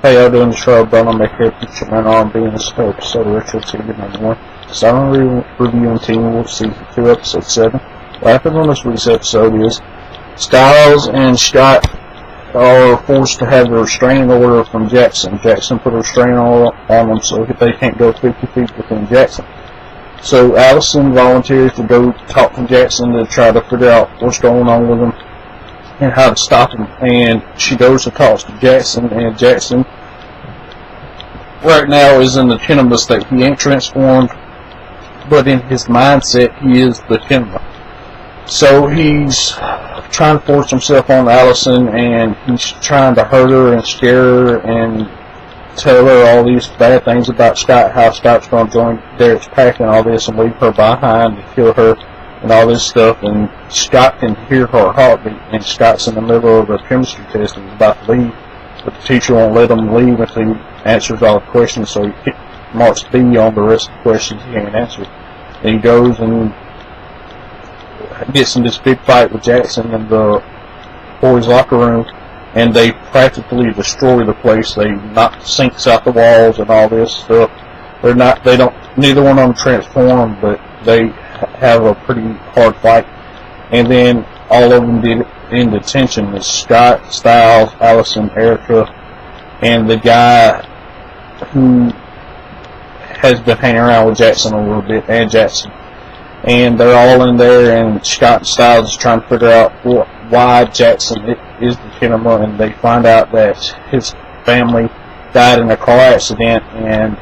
Hey, y'all doing the show, but I'm here to picture my R&B in this episode of Retro TV #1. Silent Reviewing Teen Wolf Season 2, Episode 7. What happens on this week's episode is Stiles and Scott are forced to have a restraining order from Jackson. Jackson put a restraining order on them so that they can't go 50 feet within Jackson. So Allison volunteers to go talk to Jackson to try to figure out what's going on with him and how to stop him. And she goes to talk to Jackson, and Jackson right now is in the Kinema state. He ain't transformed, but in his mindset he is the Kinema. So he's trying to force himself on Allison, and he's trying to hurt her and scare her and tell her all these bad things about Scott, how Scott's going to join Derek's pack and all this and leave her behind to kill her and all this stuff. And Scott can hear her heartbeat, and Scott's in the middle of a chemistry test and he's about to leave, but the teacher won't let him leave until he answers all the questions, so he marks B on the rest of the questions he ain't answered. And he goes and gets in this big fight with Jackson in the boys' locker room, and they practically destroy the place. They knock the sinks out the walls and all this stuff. Neither one of them transform, but they have a pretty hard fight. And then all of them did in detention is Scott, Stiles, Allison, Erica, and the guy who has been hanging around with Jackson a little bit, and Jackson. And they're all in there, and Scott and Stiles is trying to figure out why Jackson is the Kinema, and they find out that his family died in a car accident, and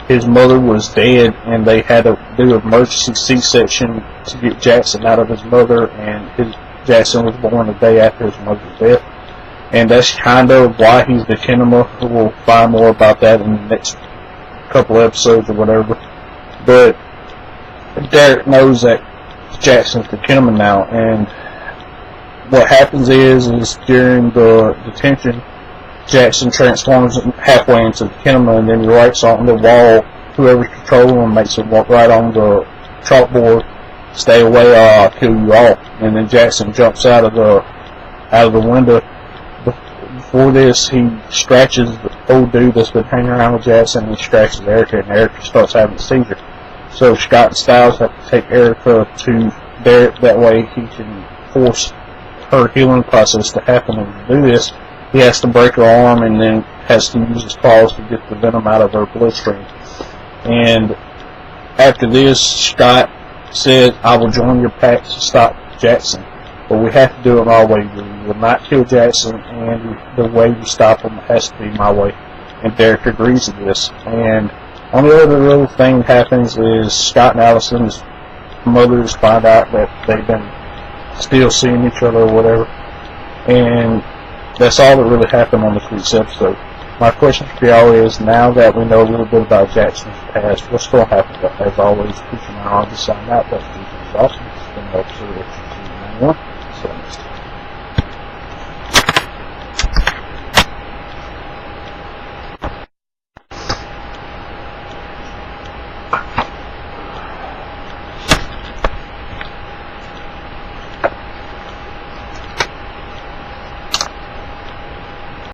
his mother was dead, and they had to do an emergency C-section to get Jackson out of his mother, and Jackson was born the day after his mother's death. And that's kind of why he's the Kinema. We'll find more about that in the next couple episodes or whatever. But Derek knows that Jackson's the Kinema now, and what happens is during the detention, Jackson transforms halfway into the Kinema, and then he writes on the wall, whoever's controlling him makes him walk right on the chalkboard, "Stay away or I'll kill you all." And then Jackson jumps out of the window. Before this, he scratches the old dude that's been hanging around with Jackson, and he scratches Erica, and Erica starts having a seizure. So Scott and Stiles have to take Erica to Derek, that way he can force her healing process to happen. And to do this, he has to break her arm and then has to use his claws to get the venom out of her bloodstream. And after this, Scott said, "I will join your pack to stop Jackson, but we have to do it my way. We will not kill Jackson, and the way you stop him has to be my way." And Derek agrees to this. And only other little thing happens is Scott and Allison's mothers find out that they've been still seeing each other or whatever. And that's all that really happened on this week's episode. My question for y'all is, now that we know a little bit about Jackson's past, what's going to happen? As always, keep your eye on the sign out. That's awesome. It's been an episode of Retro TV #1. So next time.